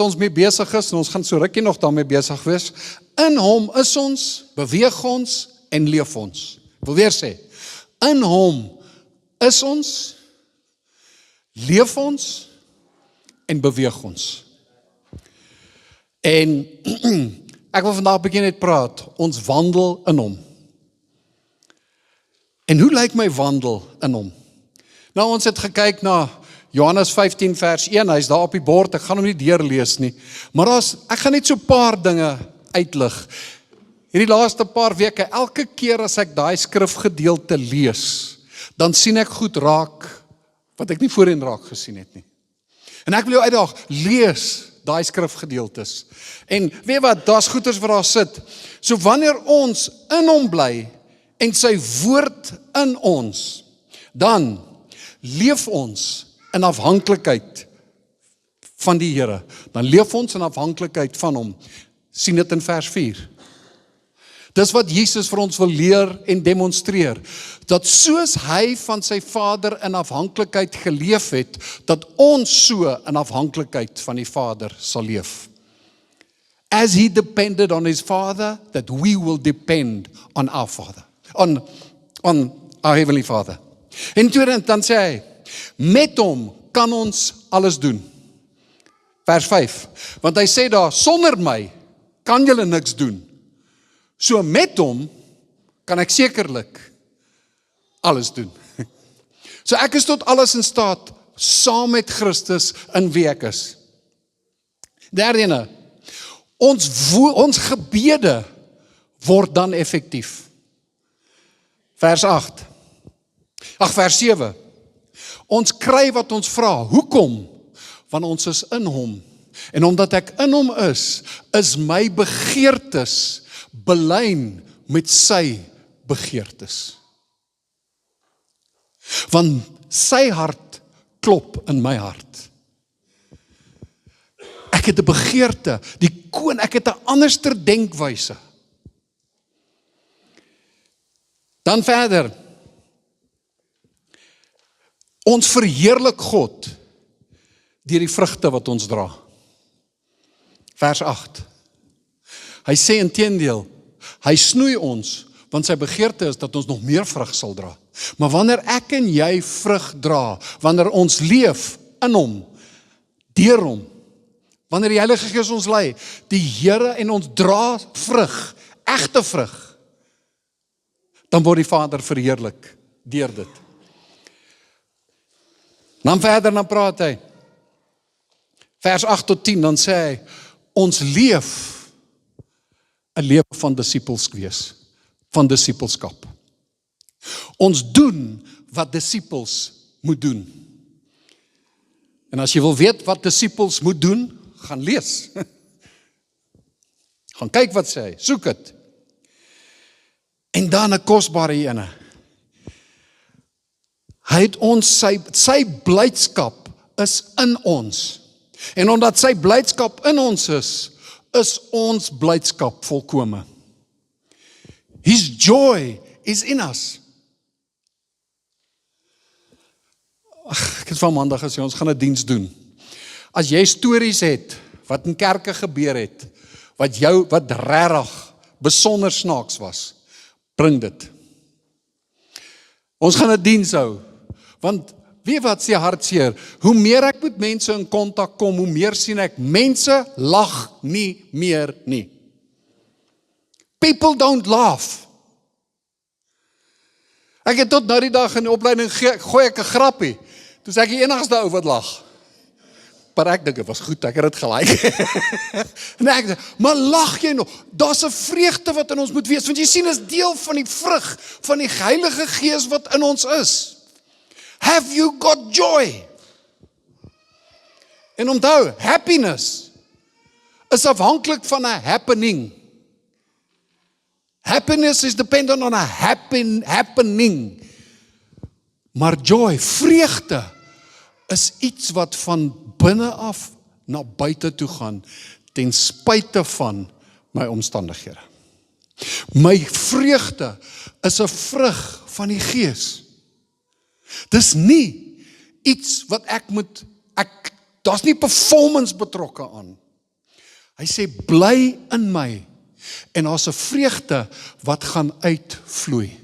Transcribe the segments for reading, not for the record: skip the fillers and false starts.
wat ons mee besig is, en ons gaan so rukkie nog daarmee besig wees, in hom is ons, beweeg ons, en leef ons. Ek wil weer sê, in hom is ons, leef ons, en beweeg ons. En, ek wil vandag begin net praat, ons wandel in hom. En hoe lyk my wandel in hom? Nou, ons het gekyk na Johannes 15 vers 1, hy is daar op die bord, ek gaan hom nie deurlees nie, maar ek gaan net so paar dinge uitlig. Hierdie laaste paar weke, elke keer as ek daai skrifgedeelte lees, dan sien ek goed raak, wat ek nie voorheen raak gesien het nie. En ek wil jou uitdaag, lees daai skrifgedeeltes. En weet wat, daar's goeters wat daar sit. So wanneer ons in hom bly, en sy woord in ons, dan leef ons in afhanklikheid van die Here. Dan leef ons in afhanklikheid van hom. Sien dit in vers 4. Dis wat Jesus vir ons wil leer en demonstreer. Dat soos hy van sy Vader in afhanklikheid geleef het, dat ons so in afhanklikheid van die Vader sal leef. As he depended on his Father, that we will depend on our Father. On our Heavenly Father. En tweede, dan sê hy, met hom kan ons alles doen. Vers 5, want hy sê daar, sonder my kan julle niks doen. So met hom kan ek sekerlik alles doen. So ek is tot alles in staat, saam met Christus in wie ek is. Derde ene, ons gebede word dan effektief. Vers 7. Ons kry wat ons vra. Hoekom? Want ons is in hom. En omdat ek in hom is my begeertes belyn met sy begeertes. Want sy hart klop in my hart. Ek het 'n begeerte, ek het 'n anderster denkwyse. Dan verder, ons verheerlik God deur die vrugte wat ons dra. Vers 8. Hy sê inteendeel, hy snoei ons, want sy begeerte is dat ons nog meer vrug sal dra. Maar wanneer ek en jy vrug dra, wanneer ons leef in hom, deur hom, wanneer die Heilige Gees ons lei, die Here en ons dra vrug, egte vrug, dan word die Vader verheerlik deur dit. Dan verder, dan praat hy, vers 8 tot 10, dan sê hy, ons leef 'n lewe van disippels wees, van disippelskap. Ons doen wat disippels moet doen. En as jy wil weet wat disippels moet doen, gaan lees. Gaan kyk wat sê hy, soek dit. En dan 'n kosbare ene. Hy het ons, sy blydskap is in ons. En omdat sy blydskap in ons is ons blydskap volkome. His joy is in us. Ek het van maandag gesê, ons gaan 'n diens doen. As jy stories het, wat in kerke gebeur het, wat regtig besonder snaaks was, bring dit. Ons gaan 'n diens hou, want weet wat sê hartseer, hoe meer ek met mense in kontak kom, hoe meer sien ek, mense lag nie meer nie. People don't laugh. Ek het tot nou die dag in die opleiding gooi ek 'n grappie, toe sê ek die enigste ou wat lag. Maar ek dink, dit was goed, ek het dit gelyk. En ek sê, maar lag jy nog? Daar's 'n vreugde wat in ons moet wees, want jy sien, is deel van die vrug van die Heilige Gees wat in ons is. Have you got joy? En onthou, happiness is afhanklik van 'n happening. Happiness is dependent on a happening. Maar joy, vreugde, is iets wat van binne af na buite toe gaan, ten spyte van my omstandighede. My vreugde is 'n vrug van die Gees. Dis nie iets wat daar's nie performance betrokke aan. Hy sê, bly in my, en daar's 'n vreugde wat gaan uitvloei.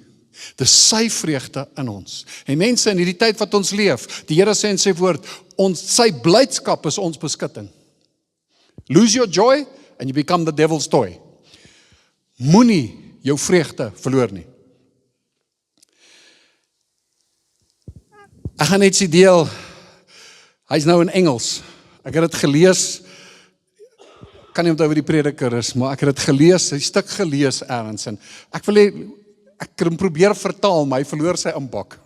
Dis sy vreugde in ons. En mense, in hierdie tyd wat ons leef, die Here sê in sy woord, sy blydskap is ons beskutting. Lose your joy, and you become the devil's toy. Moenie jou vreugde verloor nie. Ek gaan net sê deel, hy's nou in Engels. Ek het dit gelees, kan nie onthou wie die prediker is, maar ek het dit gelees, 'n stuk gelees ergens, en ek kan hom probeer vertaal, maar hy verloor sy impak.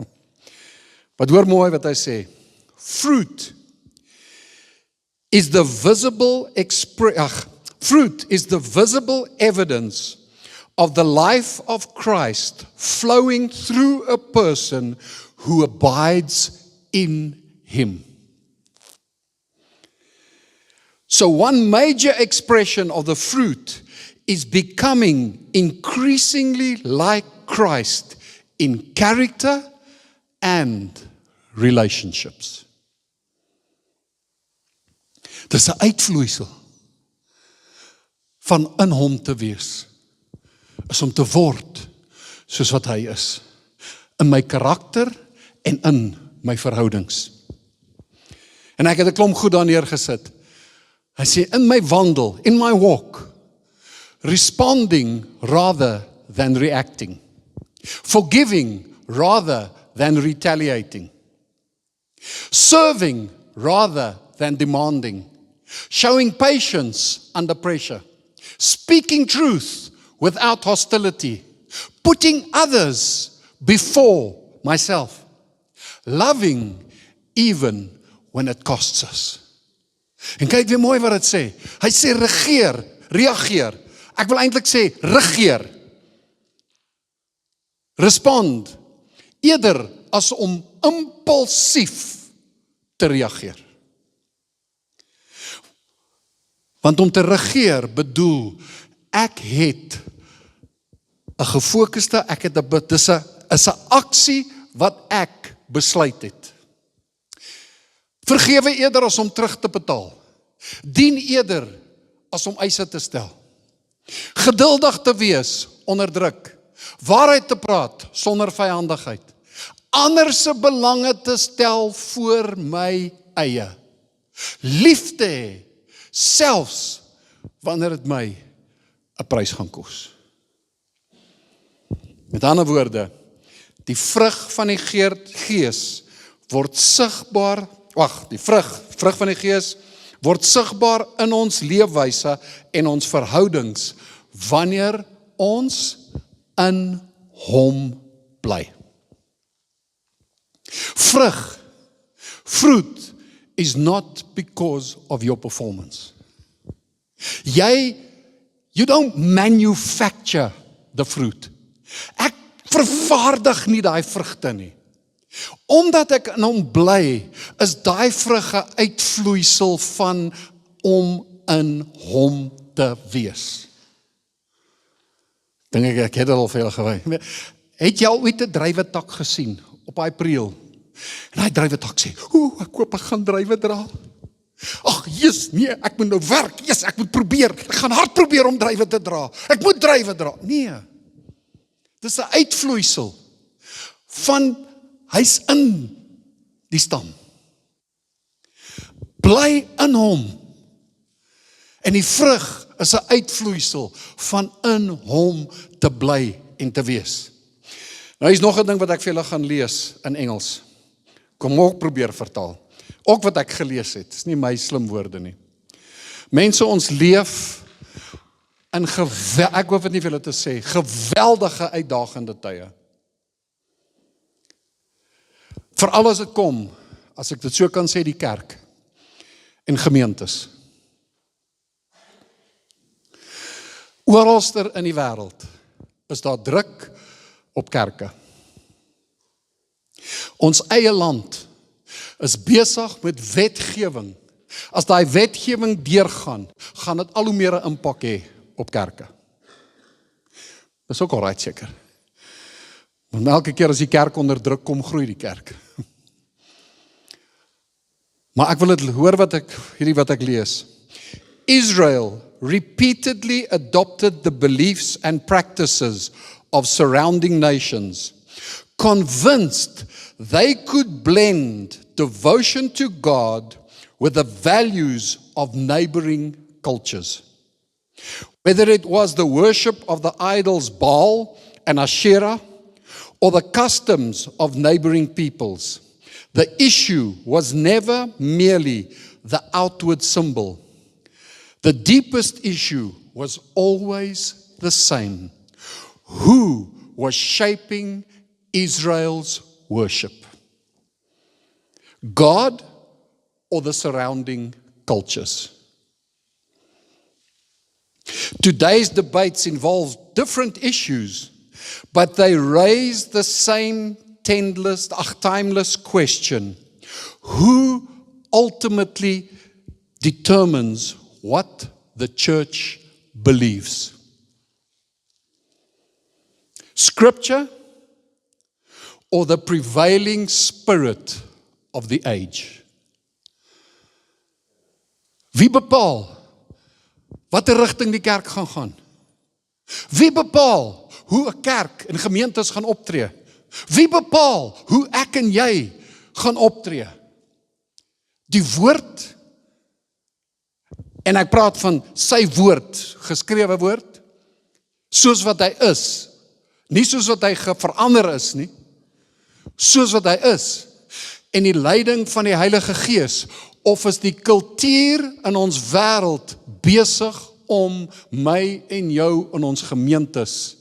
Wat hoor mooi wat hy sê, fruit is the visible evidence of the life of Christ flowing through a person who abides in him. So one major expression of the fruit is becoming increasingly like Christ in character and relationships. Dis 'n uitvloeisel van in hom te wees, is om te word soos wat hy is, in my karakter en in my verhoudings. En ek het 'n klomp goed daar neergesit. Hy sê, in my wandel, in my walk, responding rather than reacting, forgiving rather than retaliating, serving rather than demanding, showing patience under pressure, speaking truth without hostility, putting others before myself, loving even when it costs us. En kyk weer mooi wat dit sê. Hy sê reageer. Ek wil eintlik sê regeer. Respond, eerder as om impulsief te reageer. Want om te regeer bedoel, ek het 'n gefokuste, dis 'n aksie wat ek besluit het. Vergewe eerder as om terug te betaal. Dien eerder as om eise te stel. Geduldig te wees onder druk. Waarheid te praat sonder vyandigheid. Ander se belange te stel voor my eie. Lief te hê, selfs wanneer dit my 'n prys gaan kos. Met ander woorde, die vrug van die Gees word sigbaar. Die vrug van die Gees word sigbaar in ons leefwyse en ons verhoudings wanneer ons in hom bly. Fruit is not because of your performance. You don't manufacture the fruit. Ek vervaardig nie daai vrugte nie. Omdat ek in hom bly, is daai vrug 'n uitvloeisel van om in hom te wees. Dink ek het dit al vir julle gewys. Het jy al ooit 'n druiwetak gesien op daai priel? En daai druiwetak sê, ek gaan druiwe dra. Ag, nee, ek moet nou werk. Ek moet probeer. Ek gaan hard probeer om druiwe te dra. Ek moet druiwe dra. Nee. Dis 'n uitvloeisel van hy's in die stam. Bly in hom. En die vrug is 'n uitvloeisel van in hom te bly en te wees. Nou is nog 'n ding wat ek vir julle gaan lees in Engels. Kom ook probeer vertaal. Ook wat ek gelees het. Dis nie my slim woorde nie. Mense, ons leef in ek hoef dit nie vir julle te sê, geweldige uitdagende tye. Veral as dit kom, as ek dit so kan sê, die kerk en gemeentes. Oralster in die wêreld is daar druk op kerke. Ons eie land is besig met wetgewing. As daai wetgewing deurgaan, gaan dit al hoe meer 'n impak hê op kerke. Dis ook alright seker. Want elke keer as die kerk onder druk kom, groei die kerk. Maar ek wil dit hoor wat ek lees. Israel repeatedly adopted the beliefs and practices of surrounding nations, convinced they could blend devotion to God with the values of neighboring cultures. Whether it was the worship of the idols Baal and Asherah, or the customs of neighboring peoples, the issue was never merely the outward symbol. The deepest issue was always the same. Who was shaping Israel's worship? God or the surrounding cultures? Today's debates involve different issues, but they raise the same timeless question. Who ultimately determines what the church believes? Scripture or the prevailing spirit of the age? Wie bepaal watter rigting die kerk gaan? Wie bepaal hoe 'n kerk en gemeentes gaan optree? Wie bepaal hoe ek en jy gaan optree? Die woord, en ek praat van sy woord, geskrewe woord, soos wat hy is, nie soos wat hy verander is nie, soos wat hy is, en die leiding van die Heilige Gees, of is die kultuur in ons wêreld besig om my en jou in ons gemeentes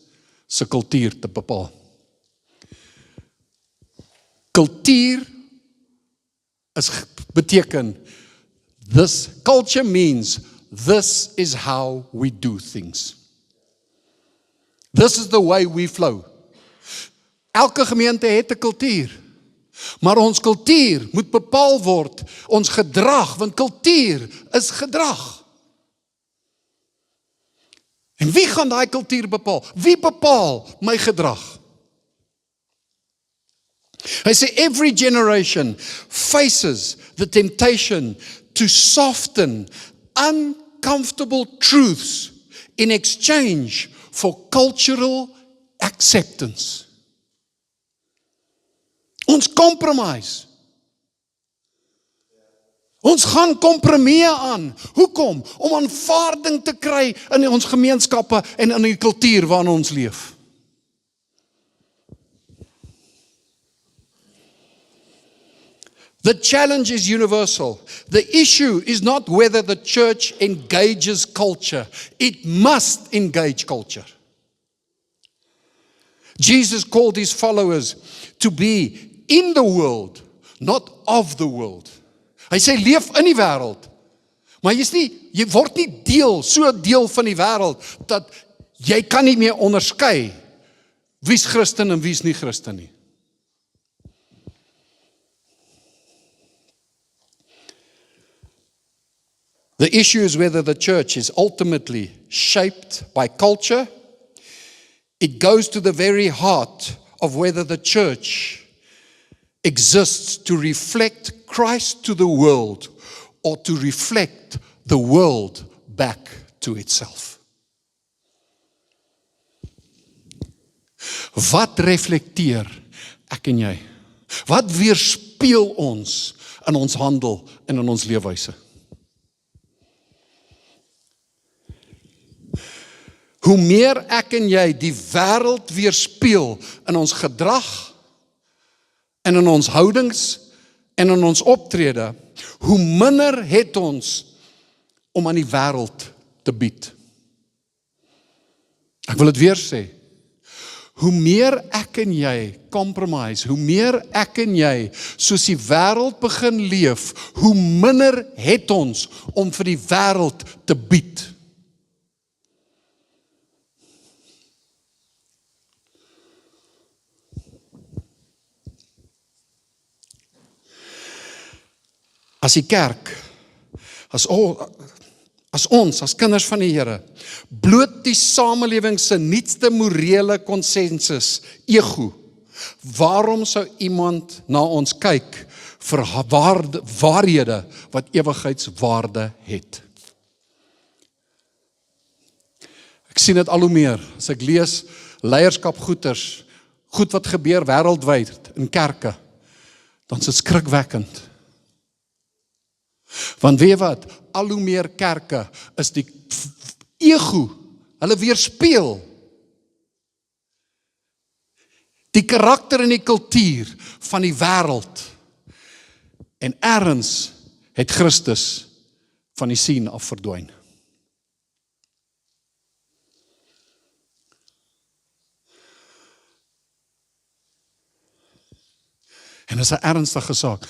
se kultuur te bepaal? Kultuur beteken, this culture means this is how we do things. This is the way we flow. Elke gemeente het 'n kultuur, maar ons kultuur moet bepaal word, ons gedrag, want kultuur is gedrag. En wie gaan daai kultuur bepaal? Wie bepaal my gedrag? Hy sê, every generation faces the temptation to soften uncomfortable truths in exchange for cultural acceptance. Ons compromise. Ons gaan kompromieë aan. Hoekom? Om aanvaarding te kry in ons gemeenskappe en in die kultuur waarin ons leef. The challenge is universal. The issue is not whether the church engages culture. It must engage culture. Jesus called his followers to be in the world, not of the world. Hy sê, leef in die wêreld, maar jy word nie so deel van die wêreld, dat jy kan nie meer onderskei wie's Christen en wie's nie Christen nie. The issue is whether the church is ultimately shaped by culture. It goes to the very heart of whether the church exists to reflect Christ to the world or to reflect the world back to itself. Wat reflekteer ek en jy? Wat weerspieël ons in ons handel en in ons leefwyse? Hoe meer ek en jy die wêreld weerspieël in ons gedrag en in ons houdings en in ons optrede, hoe minder het ons om aan die wêreld te bied. Ek wil dit weer sê. Hoe meer ek en jy compromise, hoe meer ek en jy soos die wêreld begin leef, hoe minder het ons om vir die wêreld te bied. As die kerk, as ons, as kinders van die Here, bloot die samelewing se nuutste morele konsensus, ego, waarom sou iemand na ons kyk vir waarhede wat ewigheidswaarde het? Ek sien dit al hoe meer, as ek lees leierskapgoeders, goed wat gebeur wêreldwyd in kerke, dan is dit skrikwekkend. Want weet wat, al hoe meer kerke is die ego, hulle weerspieël die karakter en die kultuur van die wêreld. En ergens het Christus van die sien af verdwyn. En dit is 'n ernstige saak,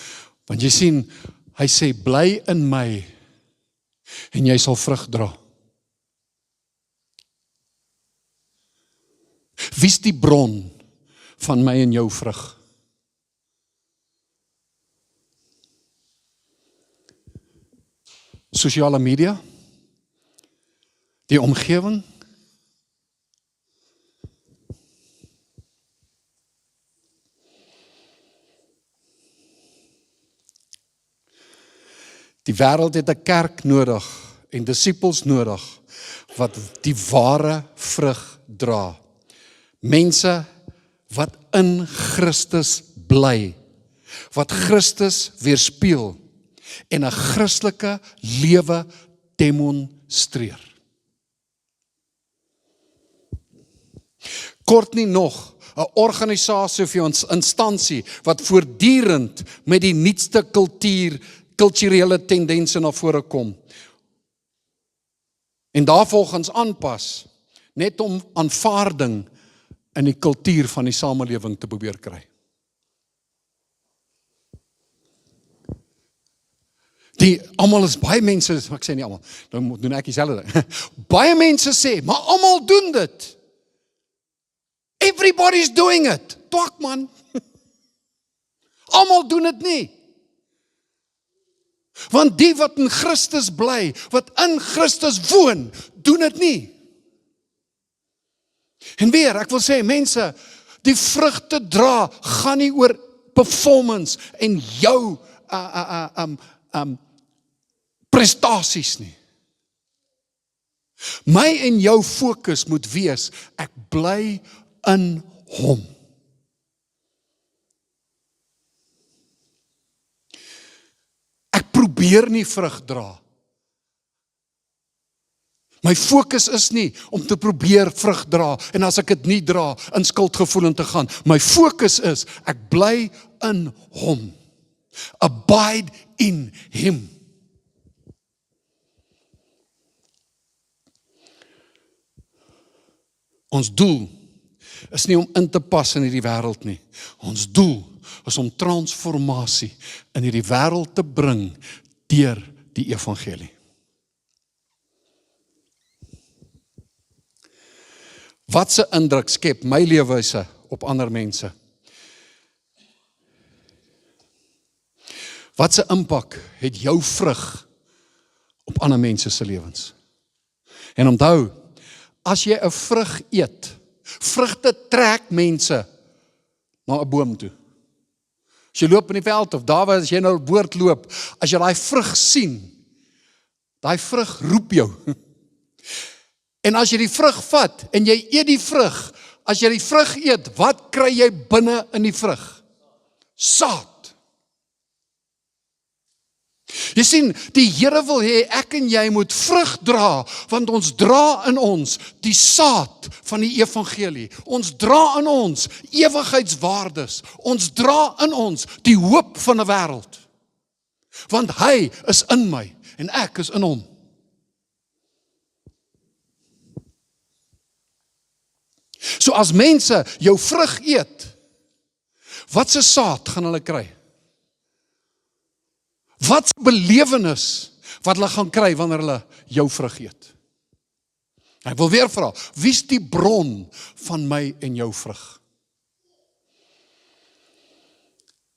want jy sien, hy sê, bly in my, en jy sal vrug dra. Wie is die bron van my en jou vrug? Sosiale media? Die omgewing? Die wêreld het 'n kerk nodig en disippels nodig wat die ware vrug dra. Mense wat in Christus bly, wat Christus weerspieël en 'n Christelike lewe demonstreer. Kort nie nog 'n organisasie of 'n instansie wat voortdurend met die nuutste kulturele tendense na vore kom. En daarvolgens aanpas, net om aanvaarding in die kultuur van die samelewing te probeer kry. Almal is, baie mense, ek sê nie almal, nou doen ek dieselfde ding. Baie mense sê, maar almal doen dit. Everybody's doing it. Twak man. Almal doen dit nie. Want die wat in Christus bly, wat in Christus woon, doen dit nie. En weer, ek wil sê, mense, die vrugte dra, gaan nie oor performance en jou prestasies nie. My en jou fokus moet wees, ek bly in hom. Ek probeer nie vrug dra. My fokus is nie om te probeer vrug dra, en as ek dit nie dra, in skuldgevoel te gaan. My fokus is, ek bly in hom. Abide in him. Ons doel is nie om in te pas in hierdie wêreld nie. Ons doel is om transformasie in hierdie wêreld te bring deur die evangelie. Wat se indruk skep my leefwyse op ander mense? Wat se impak het jou vrug op ander mense se lewens? En onthou, as jy 'n vrug eet, vrugte trek mense na 'n boom toe. As jy loop in die veld of daar waar as jy nou boord loop, as jy daai vrug sien, daai vrug roep jou. En as jy die vrug vat en jy eet die vrug, as jy die vrug eet, wat kry jy binne in die vrug? Saad. Jy sien, die Here wil hê ek en jy moet vrug dra, want ons dra in ons die saad van die evangelie. Ons dra in ons ewigheidswaardes. Ons dra in ons die hoop van 'n wêreld. Want hy is in my en ek is in hom. So as mense jou vrug eet, wat se saad gaan hulle kry? Wat se belewenis wat hulle gaan kry wanneer hulle jou vrug eet? Ek wil weer vra, wie is die bron van my en jou vrug?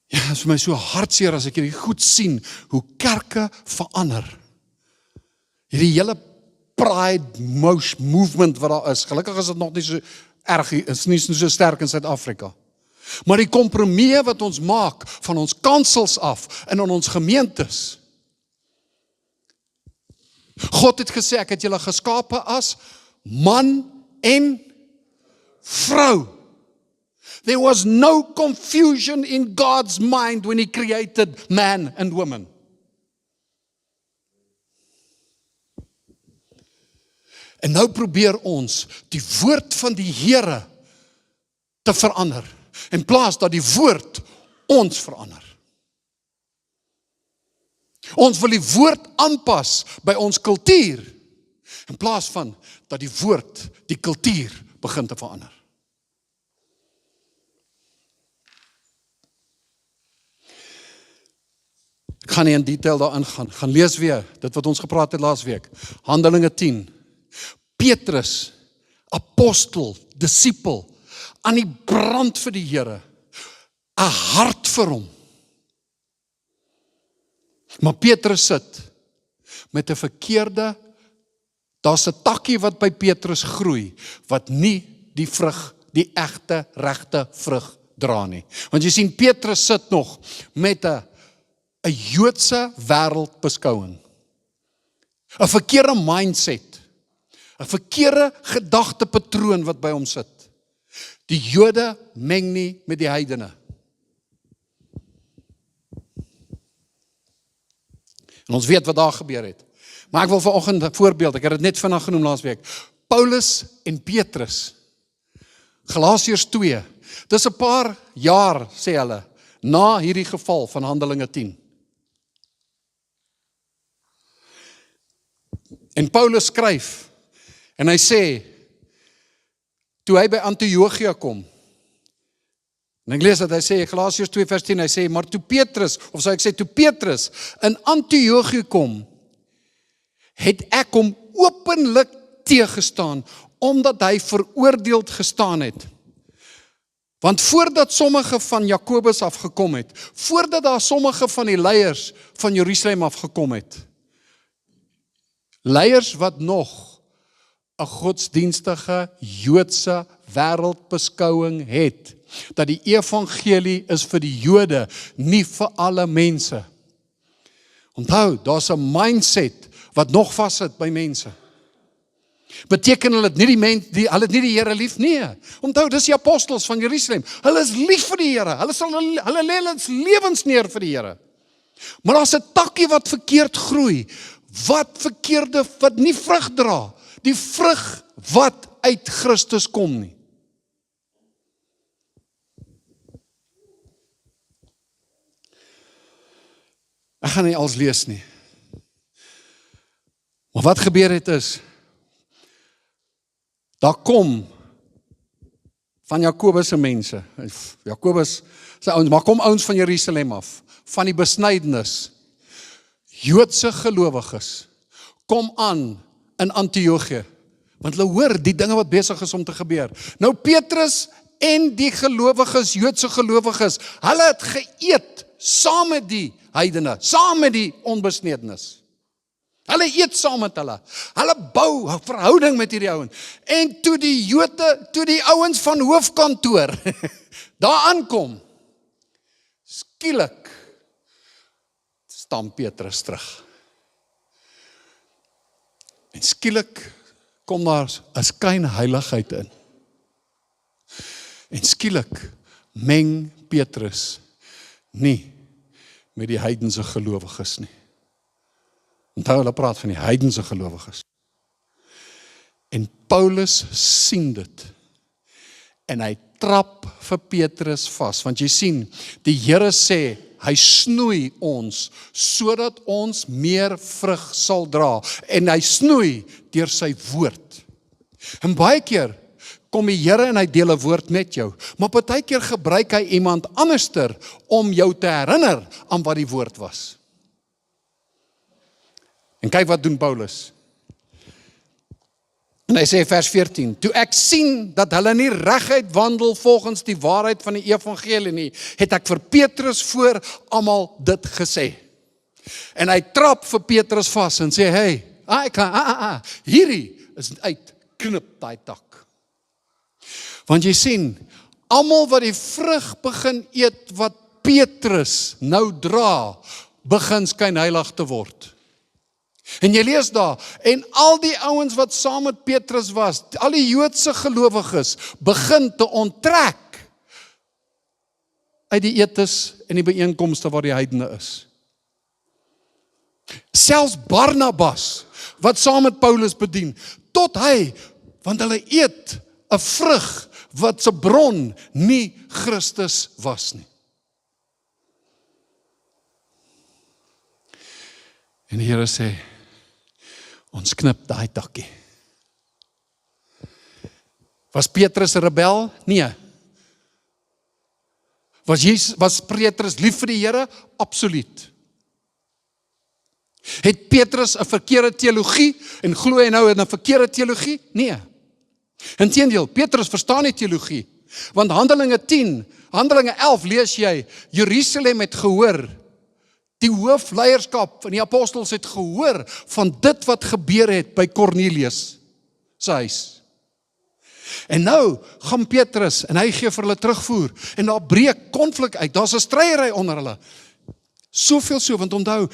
Ja, dit is vir my so hartseer as ek hierdie goed sien, hoe kerke verander. Hierdie hele pride movement wat daar is, gelukkig is dit nog nie so erg, is nie so sterk in Suid-Afrika. Maar die kompromie wat ons maak van ons kansels af en in ons gemeentes. God het gesê, ek het julle geskape as man en vrou. There was no confusion in God's mind when He created man and woman. En nou probeer ons die woord van die Here te verander, in plaas dat die woord ons verander. Ons wil die woord aanpas by ons kultuur, in plaas van dat die woord die kultuur begin te verander. Ek gaan nie in detail daarin gaan lees weer, dit wat ons gepraat het laas week, Handelinge 10, Petrus, apostel, disipel, aan die brand vir die Here, 'n hart vir hom. Maar Petrus sit met 'n verkeerde, daar's 'n takkie wat by Petrus groei, wat nie die vrug, die egte, regte vrug dra nie. Want jy sien, Petrus sit nog met 'n Joodse wêreldbeskouing, 'n verkeerde mindset, 'n verkeerde gedagtepatroon wat by hom sit. Die Jode meng nie met die heidene. En ons weet wat daar gebeur het. Maar ek wil vanoggend 'n voorbeeld, ek het dit net vinnig genoem laas week. Paulus en Petrus. Galasiërs 2. Dis 'n paar jaar, sê hulle, na hierdie geval van Handelinge 10. En Paulus skryf, en hy sê, toe hy by Antiochia kom, en ek lees dat hy sê, Galasiërs 2 vers 10, hy sê, maar toe Petrus, of sou ek sê, toe Petrus in Antiochia kom, het ek hom openlik teëgestaan, omdat hy veroordeeld gestaan het. Want voordat sommige van Jakobus afgekom het, voordat daar sommige van die leiers van Jerusalem afgekom het, leiers wat nog 'n godsdienstige Joodse wêreldbeskouing het, dat die evangelie is vir die Jode, nie vir alle mense. Onthou, daar's 'n mindset wat nog vassit by mense. Beteken hulle het nie hulle het nie die Here lief? Nee. Onthou, dis die apostels van Jerusalem. Hulle is lief vir die Here. Hulle lê hulle lewens neer vir die Here. Maar daar's 'n takkie wat verkeerd groei, wat nie vrug dra. Die vrug wat uit Christus kom nie. Ek gaan nie alles lees nie. Maar wat gebeur het is, daar kom van Jakobus se mense, Jakobus se ouens, maar kom ouens van Jerusalem af, van die besnydenis, Joodse gelowiges, kom aan in Antiochia, want hulle hoor die dinge wat besig is om te gebeur. Nou Petrus en die gelowiges, Joodse gelowiges, hulle het geëet saam met die heidene, saam met die onbesnedenis. Hulle eet saam met hulle. Hulle bou 'n verhouding met hierdie ouens. En toe die ouens van hoofkantoor daar aankom, skielik staan Petrus terug. En skielik kom daar 'n skyn heiligheid in. En skielik meng Petrus nie met die heidense gelowiges nie. Onthou, hulle praat van die heidense gelowiges. En Paulus sien dit. En hy trap vir Petrus vas, want jy sien, die Here sê, hy snoei ons, sodat ons meer vrug sal dra. En hy snoei deur sy woord. En baie keer kom die Here en hy deel 'n woord met jou, maar baie keer gebruik hy iemand anderster om jou te herinner aan wat die woord was. En kyk wat doen Paulus. En hy sê vers 14, toe ek sien dat hulle nie reguit wandel volgens die waarheid van die evangelie nie, het ek vir Petrus voor almal dit gesê. En hy trap vir Petrus vas en sê, hey, hierdie is uit, knip daai tak. Want jy sien, almal wat die vrug begin eet wat Petrus nou dra, begin skynheilig te word. En jy lees daar, en al die ouens wat saam met Petrus was, al die Joodse gelowiges, begin te onttrek uit die etes en die byeenkomste waar die heidene is. Selfs Barnabas, wat saam met Paulus bedien, tot hy, want hulle eet 'n vrug wat se bron nie Christus was nie. En die Here sê, ons knip daai takkie. Was Petrus 'n rebel? Nee. Was Petrus lief vir die Here? Absoluut. Het Petrus 'n verkeerde teologie en glo hy nou in 'n verkeerde teologie? Nee. Inteendeel, Petrus verstaan nie teologie, want Handelinge 11 lees jy, Jerusalem het gehoor, die hoofleierskap van die apostels het gehoor van dit wat gebeur het by Cornelius se huis. En nou gaan Petrus en hy gee vir hulle terugvoer en daar breek konflik uit, daar's 'n stryery onder hulle. Soveel so, want onthou,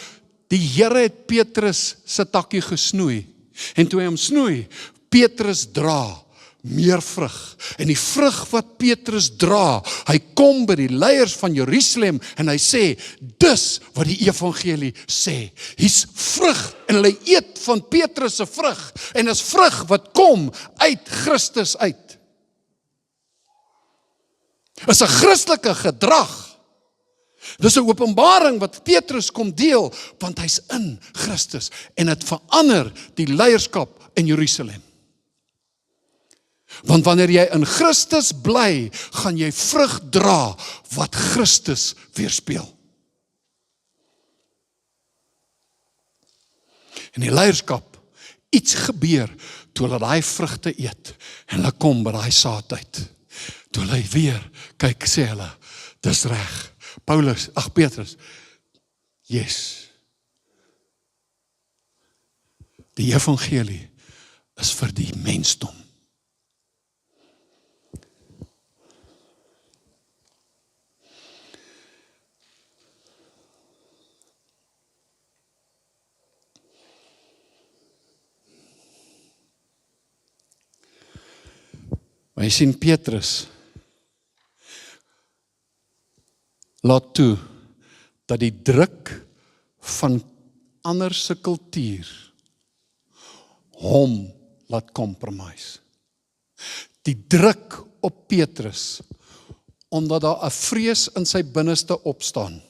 die Here het Petrus se takkie gesnoei. En toe hy hom snoei, Petrus dra meer vrug. En die vrug wat Petrus dra, hy kom by die leiers van Jerusalem en hy sê, dis wat die evangelie sê. Hier's vrug en hulle eet van Petrus se vrug. En is vrug wat kom uit Christus uit. Is 'n Christelike gedrag. Dis 'n openbaring wat Petrus kom deel, want hy's in Christus en dit verander die leierskap in Jerusalem. Want wanneer jy in Christus bly, gaan jy vrug dra wat Christus weerspieël. En die leierskap, iets gebeur toe hulle daai vrugte eet en hulle kom by daai saad uit. Toe hulle weer kyk, sê hulle, dis reg. Petrus, yes. Die evangelie is vir die mensdom. Maar jy sien Petrus laat toe dat die druk van ander se kultuur hom laat compromise. Die druk op Petrus omdat daar 'n vrees in sy binneste opstaan.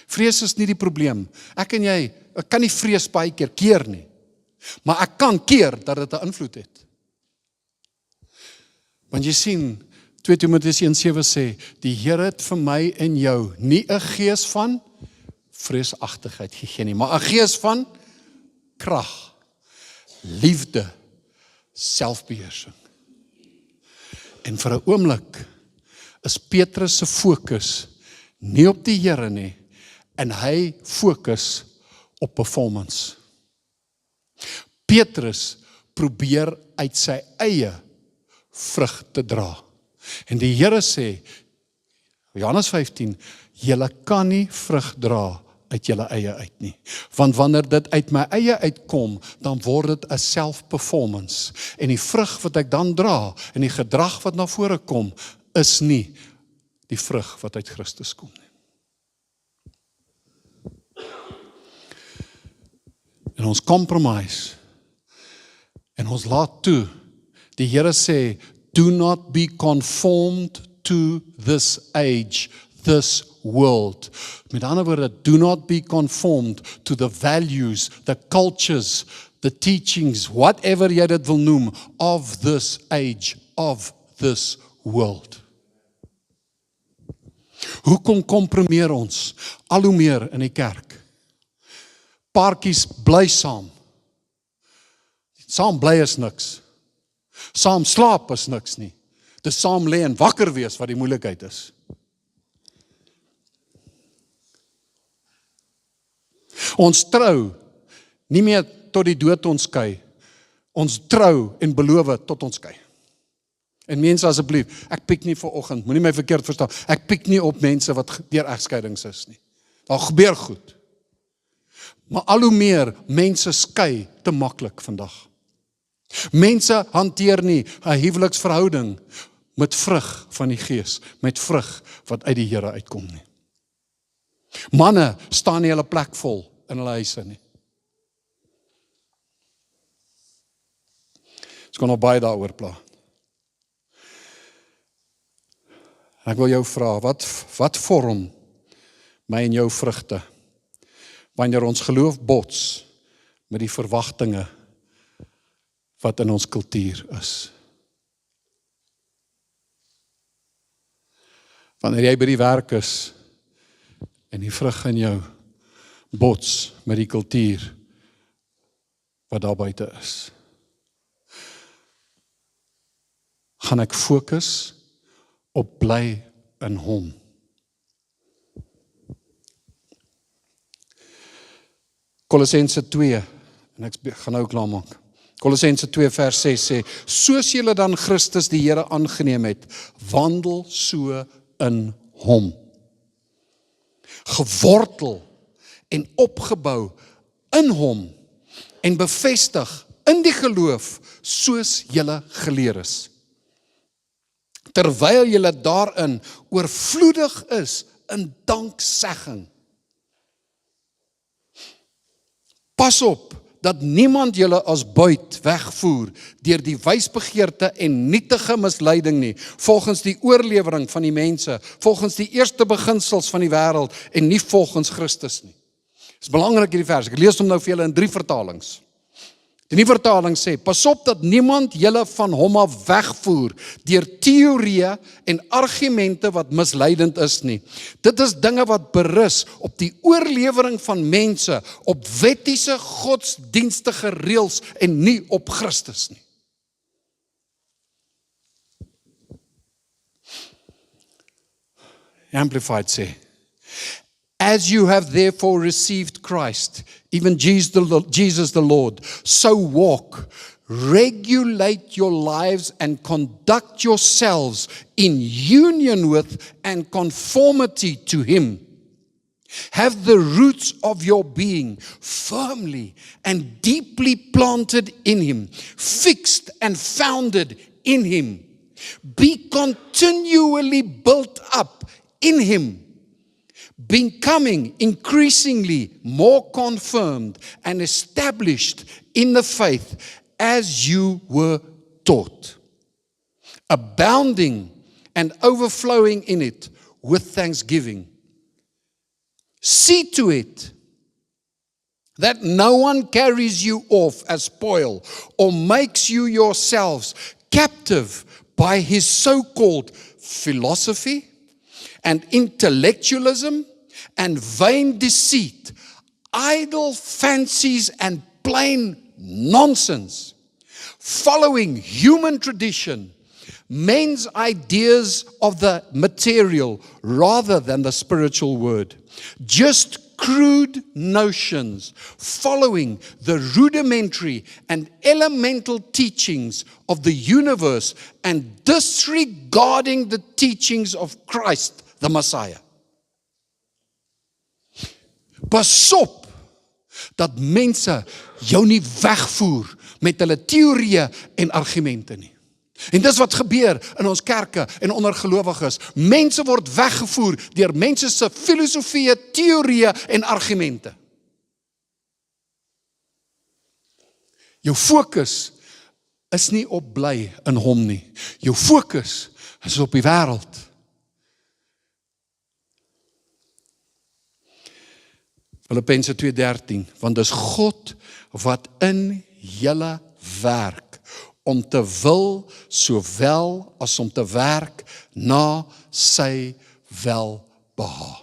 Vrees is nie die probleem. Ek en jy, ek kan nie vrees baie keer nie. Maar ek kan keer dat dit 'n invloed het. Want jy sien, 2 Timoteus 1:7 sê, die Here het vir my en jou nie 'n gees van vreesagtigheid gegee nie, maar 'n gees van krag, liefde, selfbeheersing. En vir 'n oomblik is Petrus se fokus nie op die Here nie, en hy fokus op performance. Petrus probeer uit sy eie vrug te dra. En die Here sê, Johannes 15, julle kan nie vrug dra uit julle eie uit nie. Want wanneer dit uit my eie uitkom, dan word dit 'n self-performance. En die vrug wat ek dan dra, en die gedrag wat na vore kom, is nie die vrug wat uit Christus kom nie. En ons compromise, en ons laat toe, die Here sê, do not be conformed to this age, this world. Met ander woorde, do not be conformed to the values, the cultures, the teachings, whatever jy dit wil noem, of this age, of this world. Hoekom kompromieer ons al hoe meer in die kerk? Paartjies bly saam. Saam bly is niks. Saam slaap is niks nie. Dis saam lê en wakker wees wat die moeilikheid is. Ons trou nie meer tot die dood ons skei. Ons trou en beloof tot ons skei. En mense asseblief, ek piek nie vanoggend, moenie my verkeerd verstaan. Ek piek nie op mense wat deur egskeidings is nie. Daar gebeur goed. Maar al hoe meer mense skei te maklik vandag. Mense hanteer nie 'n huweliksverhouding met vrug van die Gees, met vrug wat uit die Here uitkom nie. Manne staan nie hulle plek vol in hulle huise nie. Ons kan nog baie daaroor praat. Ek wil jou vra, wat vorm my en jou vrugte wanneer ons geloof bots met die verwagtinge wat in ons kultuur is? Wanneer jy by die werk is en die vrug in jou bots met die kultuur wat daar buite is, gaan ek fokus op bly in hom. Kolossense 2, en ek gaan nou klaar maak. Kolossense 2 vers 6 sê, soos julle dan Christus die Here aangeneem het, wandel so in hom. Gewortel en opgebou in hom en bevestig in die geloof soos julle geleer is. Terwyl julle daarin oorvloedig is in danksegging. Pas op dat niemand julle as buit wegvoer deur die wysbegeerte en nietige misleiding nie, volgens die oorlewering van die mense, volgens die eerste beginsels van die wêreld en nie volgens Christus nie. Dit is belangrik hierdie vers. Ek lees hom nou vir julle in 3 vertalings. Die nuwe vertaling sê, pas op dat niemand julle van hom af wegvoer deur teorieë en argumente wat misleidend is nie. Dit is dinge wat berus op die oorlewering van mense, op wettiese godsdienstige reëls en nie op Christus nie. Amplified sê, as you have therefore received Christ, even Jesus the Lord, so walk, regulate your lives and conduct yourselves in union with and conformity to Him. Have the roots of your being firmly and deeply planted in Him, fixed and founded in Him. Be continually built up in Him, becoming increasingly more confirmed and established in the faith as you were taught, abounding and overflowing in it with thanksgiving. See to it that no one carries you off as spoil or makes you yourselves captive by his so-called philosophy and intellectualism and vain deceit, idle fancies and plain nonsense, following human tradition, men's ideas of the material rather than the spiritual word, just crude notions, following the rudimentary and elemental teachings of the universe and disregarding the teachings of Christ, the Messiah. Pas op dat mense jou nie wegvoer met hulle teorieë en argumente nie. En dis wat gebeur in ons kerke en onder gelowiges. Mense word weggevoer deur mense se filosofieë, teorieë en argumente. Jou fokus is nie op bly in hom nie. Jou fokus is op die wêreld. Filippense 2:13, want dis God wat in julle werk, om te wil sowel as om te werk na sy welbehae.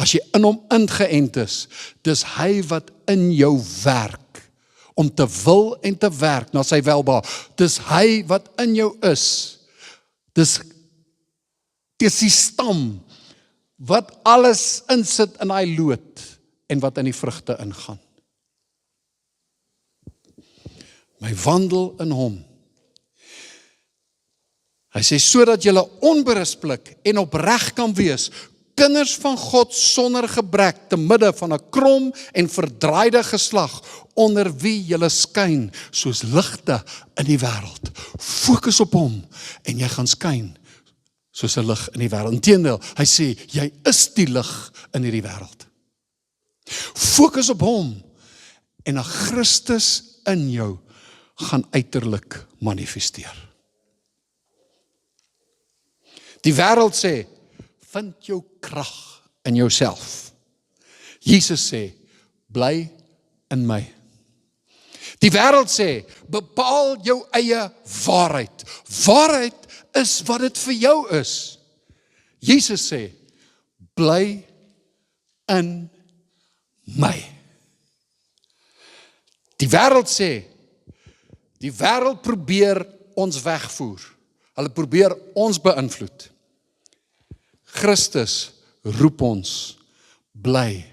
As jy in hom ingeënt is, dis hy wat in jou werk, om te wil en te werk na sy welbehae. Dis hy wat in jou is. Dis die stam wat alles insit in hy lood en wat in die vrugte ingaan. My wandel in hom. Hy sê, sodat julle onberisplik en opreg kan wees, kinders van God sonder gebrek, te midde van 'n krom en verdraaide geslag, onder wie julle skyn, soos ligte in die wêreld. Fokus op hom, en jy gaan skyn, soos 'n lig in die wêreld. Inteendeel, hy sê, jy is die lig in hierdie wêreld. Fokus op hom, en 'n Christus in jou gaan uiterlik manifesteer. Die wêreld sê, vind jou krag in jouself. Jesus sê, bly in my. Die wêreld sê, bepaal jou eie waarheid. Waarheid is wat dit vir jou is. Jesus sê, bly in my. Die wêreld sê, die wêreld probeer ons wegvoer. Hulle probeer ons beïnvloed. Christus roep ons, bly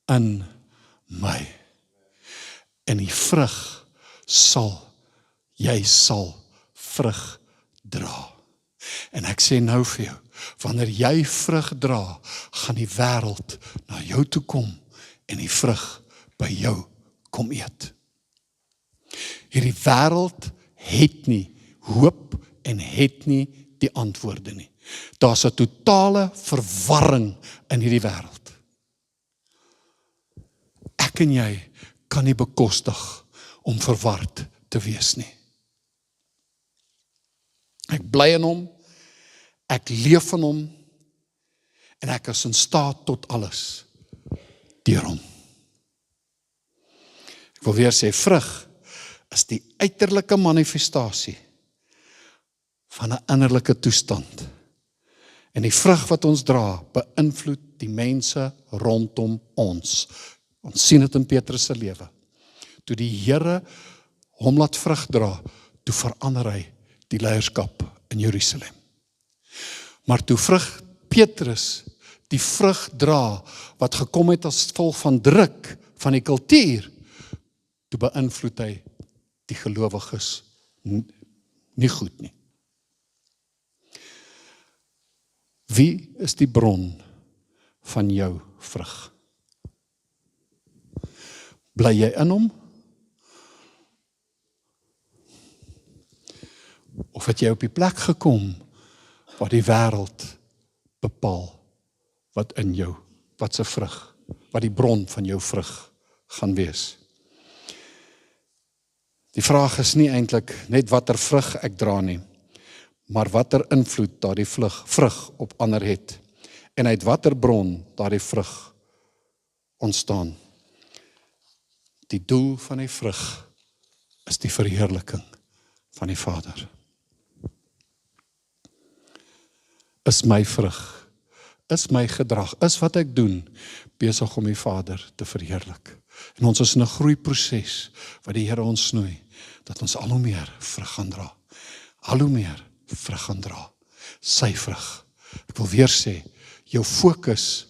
in my. En die vrug jy sal vrug dra. En ek sê nou vir jou, wanneer jy vrug dra, gaan die wêreld na jou toe kom en die vrug by jou kom eet. Hierdie wêreld het nie hoop en het nie die antwoorde nie. Daar's 'n totale verwarring in hierdie wêreld. Ek en jy kan nie bekostig om verward te wees nie. Ek bly in hom, ek leef in hom, en ek is in staat tot alles deur hom. Ek wil weer sê, vrug is die uiterlike manifestasie van 'n innerlike toestand. En die vrug wat ons dra, beïnvloed die mense rondom ons. Ons sien dit in Petrus se lewe. Toe die Here hom laat vrug dra, toe verander hy die leierskap in Jerusalem. Maar toe Petrus die vrug dra, wat gekom het as gevolg van druk van die kultuur, toe beïnvloed hy die gelowiges nie goed nie. Wie is die bron van jou vrug? Bly jy in hom? Of het jy op die plek gekom waar die wêreld bepaal wat in jou, wat se vrug, wat die bron van jou vrug gaan wees? Die vraag is nie eintlik net watter vrug ek dra nie, maar watter invloed daardie vrug op ander het, en uit watter bron daardie vrug ontstaan. Die doel van die vrug is die verheerliking van die Vader. Is my vrug, is my gedrag, is wat ek doen, besig om die Vader te verheerlik. En ons is in 'n groeiproses wat die Here ons snoei, dat ons al hoe meer vrug gaan dra. Al hoe meer vrug gaan dra. Sy vrug. Ek wil weer sê, jou fokus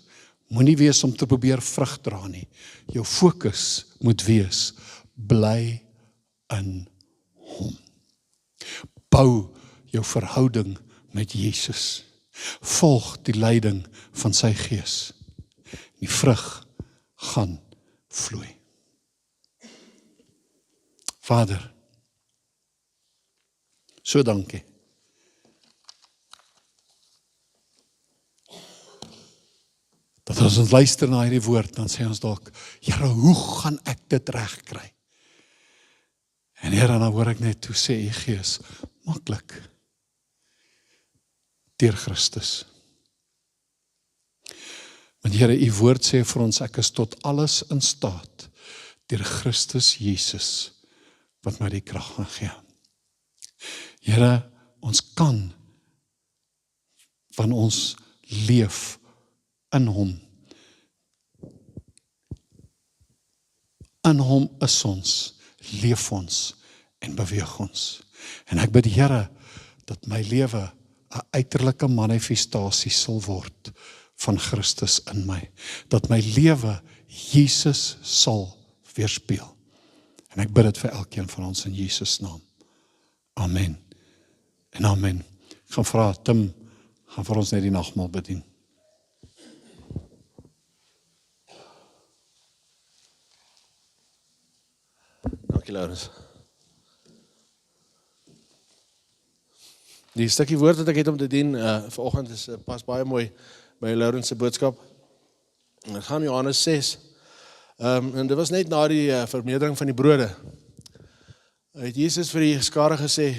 moenie wees om te probeer vrug dra nie. Jou fokus moet wees, bly in hom. Bou jou verhouding met Jesus. Volg die leiding van sy Gees. Die vrug gaan vloei. Vader, so dankie. Dat as ons luister na hierdie woord, dan sê ons dalk, Here, hoe gaan ek dit regkry? En Here, dan hoor ek net, hoe sê U Gees, maklik. Deur Christus. Want Here, U woord sê vir ons, ek is tot alles in staat, deur Christus Jesus, wat my die krag gaan gee. Here, ons kan, van ons leef in hom. In hom is ons, leef ons en beweeg ons. En ek bid Here, dat my lewe 'n uiterlike manifestasie sal word van Christus in my. Dat my lewe Jesus sal weerspieël. En ek bid dit vir elkeen van ons in Jesus naam. Amen. En amen. Ek gaan vra, Tim, gaan vir ons net die nagmaal bedien. Dankie, Laurens. Die stukkie woord wat ek het om te dien vanoggend is pas baie mooi by Laurens se boodskap. Dit gaan Johannes 6. En dit was net na die vermeerdering van die brode. Het Jesus vir die skare gesê,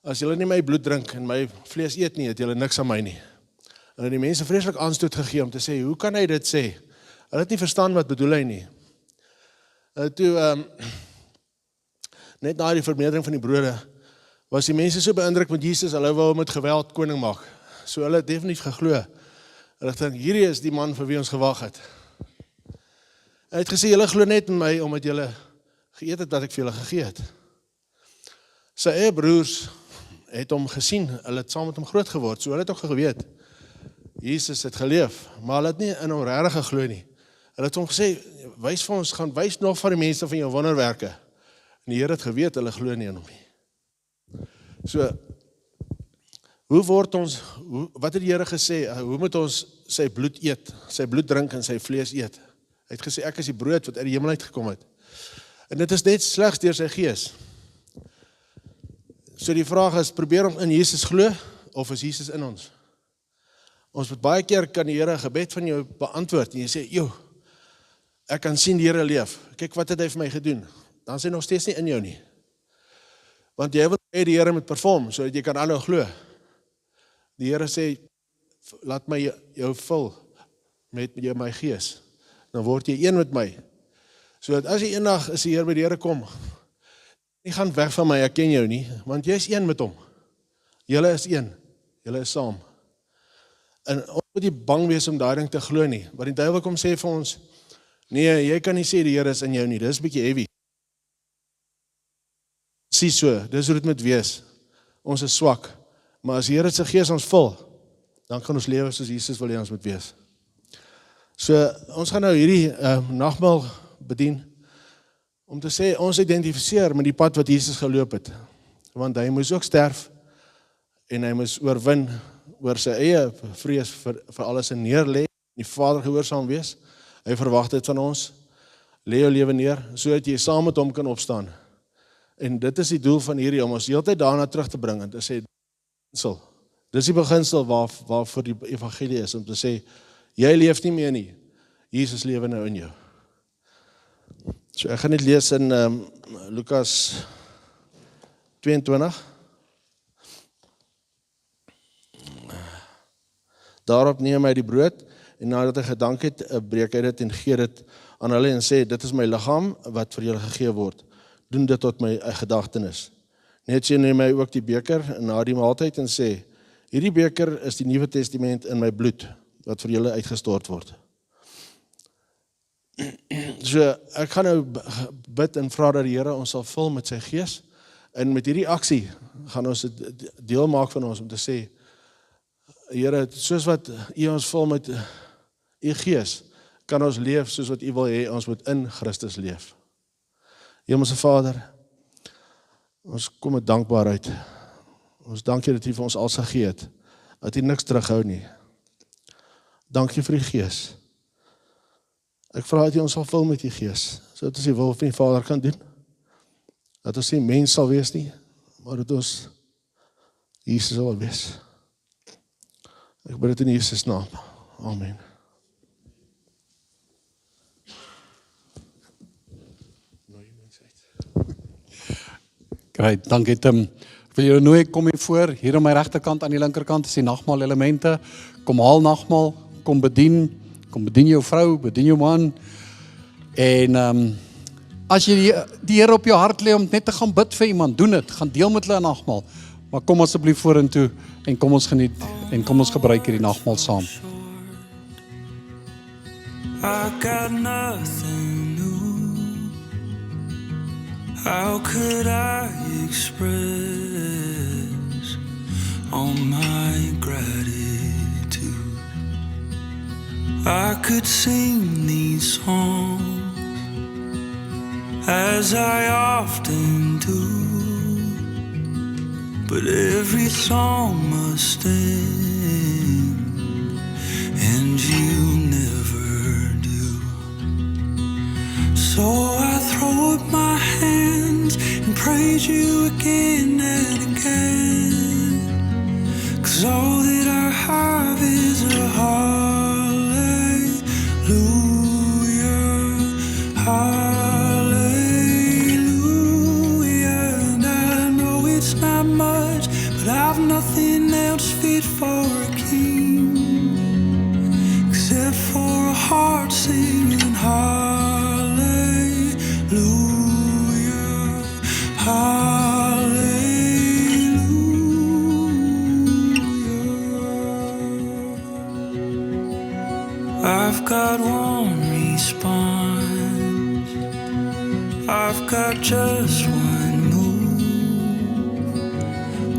as julle nie my bloed drink en my vlees eet nie, het julle niks aan my nie. En het die mense vreeslik aanstoot gegee om te sê, hoe kan hy dit sê? Hulle het nie verstaan wat bedoel hy nie. Toe, net na die vermeerdering van die brode, was die mense so beïndruk met Jesus, hulle wou hom met geweld koning maak. So hulle het definitief geglo. Hulle het gedink, hierdie is die man vir wie ons gewag het. Hy het gesê, julle glo net in my, omdat julle geëet het wat ek vir julle gegee het. Sy eie broers het hom gesien, hulle het saam met hom groot geword, so hulle het ook geweet, Jesus het geleef, maar hulle het nie in hom regtig geglo nie. Hulle het hom gesê, wys vir ons, gaan wys nog van die mense van jou wonderwerke. En die Here het geweet, hulle glo nie in hom nie. So, hoe word ons, wat het die Here gesê, hoe moet ons sy bloed eet, sy bloed drink en sy vlees eet? Hy het gesê, ek is die brood wat uit die hemel uitgekom het. En dit is net slegs deur sy gees. So die vraag is, probeer ons in Jesus glo, of is Jesus in ons? Ons moet baie keer kan die Here 'n gebed van jou beantwoord, en jy sê, joh, ek kan sien die Here leef, kyk wat het hy vir my gedoen, dan is hy nog steeds nie in jou nie. Want jy wil hê die Here moet perform, sodat jy kan aanhou glo. Die Here sê, laat my jou vul met my gees, dan word jy een met my. Sodat as jy eendag is die Here by die Here kom, nie gaan weg van my, ek ken jou nie, want jy is een met hom. Julle is een, julle is saam. En ons moet nie bang wees om daai ding te glo nie, want die duiwel kom sê vir ons, nee, jy kan nie sê die Here is in jou nie, dis 'n bietjie heavy. Sien so, dis hoe dit moet wees. Ons is swak, maar as die Here se gees ons vul, dan kan ons lewe soos Jesus wil hê ons moet wees. So, ons gaan nou hierdie nagmaal bedien, om te sê, ons identifiseer met die pad wat Jesus geloop het, want hy moes ook sterf, en hy moes oorwin, oor sy eie vrees vir alles in neerlê, die Vader gehoorsaam wees, hy verwag dit van ons, lê jou lewe neer, sodat jy saam met hom kan opstaan, en dit is die doel van hierdie, om ons heeltyd daarna terug te bring, en te sê, dis die beginsel waarvoor die evangelie is, om te sê, jy leef nie meer nie, Jesus lewe nou in jou. So ek gaan net lees in Lukas 22. Daarop neem hy die brood, en nadat hy gedank het, breek hy dit en gee dit aan hulle en sê, dit is my liggaam wat vir julle gegee word. Doen dit tot my gedagtenis. Net so neem hy ook die beker na die maaltyd en sê, hierdie beker is die Nuwe Testament in my bloed, wat vir julle uitgestort word. So, ek gaan nou bid en vra dat die Here ons sal vul met sy gees, en met hierdie aksie gaan ons dit deel maak van ons om te sê, Here, soos wat U ons vul met U gees, kan ons leef soos wat U wil hê, ons moet in Christus leef. Hemelse Vader, ons kom met dankbaarheid. Ons dank U dat U vir ons alles gegee het, dat U niks terughou nie. Dankie vir die gees. Ek vra dat U ons sal vul met die gees, sodat ons die wil van die Vader kan doen. Dat ons nie mens sal wees nie, maar dat ons Jesus sal wees. Ek bid dit in Jesus naam. Amen. Great, dankie Tim. Ek wil julle nooi, kom hier voor, hier aan my regterkant, aan die linkerkant is die nagmaal elemente. Kom haal nagmaal, kom bedien jou vrou, bedien jou man. En as jy die Here op jou hart lê om net te gaan bid vir iemand, doen dit, gaan deel met hulle 'n nagmaal. Maar kom asseblief vorentoe en kom ons geniet en kom ons gebruik hierdie nagmaal saam. I got nothing new. How could I express all my gratitude? I could sing these songs as I often do, but every song must end, and you never do. So I throw up my hands praise you again and again. 'Cause all that I have is a hallelujah, hallelujah. And I know it's not much, but I've nothing else fit for a king except for a heart singing hallelujah, hallelujah. I've got one response, I've got just one move.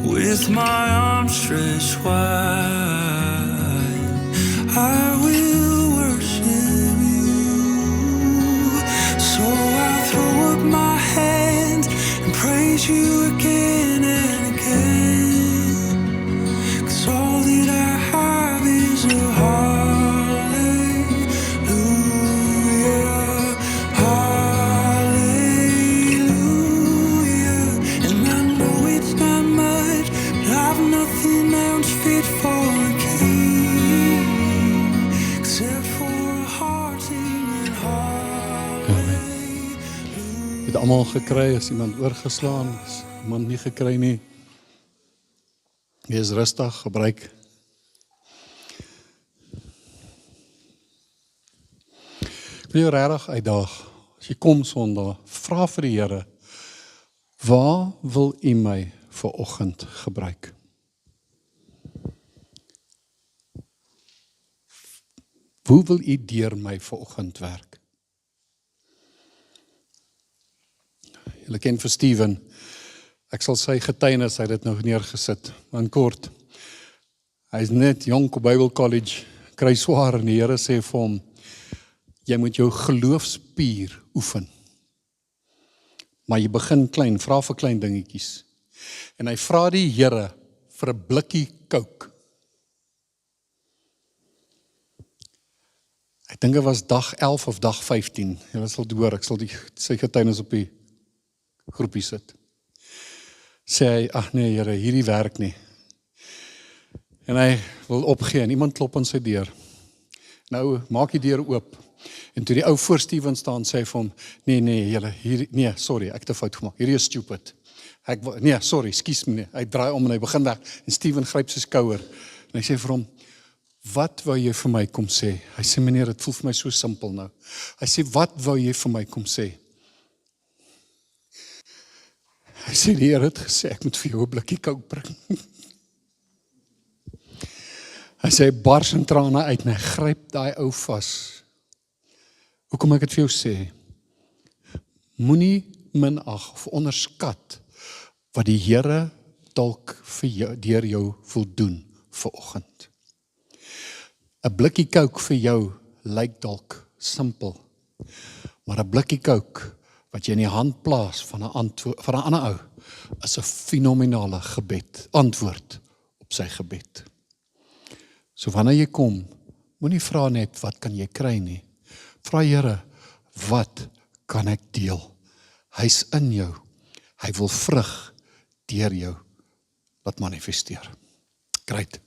With my arms stretched wide, I will worship you. So I throw up my hands and praise you again and again. 'Cause all that I have is a hallelujah, hallelujah. And I know it's not much, but I've nothing else fit for a king except for a heart singing hallelujah. Het almal gekry, as iemand oorgeslaan, as iemand nie gekry nie. Wees rustig, gebruik. Ek wil jou regtig uitdaag, as jy kom Sondag, vra vir die Here, waar wil U my vanoggend gebruik? Hoe wil U deur my vanoggend werk? Julle ken vir Steven, ek sal sy getuienis, hy het dit nog neergesit, maar in kort, hy is net jonk op Bible College, kry swaar en die Here sê vir hom, jy moet jou geloofspier oefen, maar jy begin klein, vra vir klein dingetjies, en hy vra die Here vir 'n blikkie Coke. Ek dink dit was dag 11 of dag 15, julle sal hoor, ek sal sy getuienis op die groepie sit. Sê hy, ag nee Here, hierdie werk nie. En hy wil opgee en iemand klop aan sy deur. Nou maak die deur oop. En toe die ou voor Steven staan, sê hy vir hom, nee julle, nee, sorry, ek het 'n fout gemaak. Hierdie is stupid. Nee, sorry, skus meneer. Hy draai om en hy begin weg en Steven gryp sy skouer. En hy sê vir hom, wat wou jy vir my kom sê? Hy sê meneer, dit voel vir my so simpel nou. Hy sê, wat wou jy vir my kom sê? Hy sê, die Here het gesê, ek moet vir jou 'n blikkie Coke bring. Hy sê, bars in trane uit en hy gryp daai ou vas. Hoekom ek dit vir jou sê? Moenie minag of onderskat wat die Here dalk vir jou, deur jou wil doen vanoggend. 'n blikkie Coke vir jou lyk dalk simpel, maar 'n blikkie Coke wat jy in die hand plaas van 'n ander ou, is 'n fenominale antwoord op sy gebed. So wanneer jy kom, moenie vra net wat kan jy kry nie. Vra Here, wat kan ek deel? Hy's in jou. Hy wil vrug deur jou laat manifesteer. Great.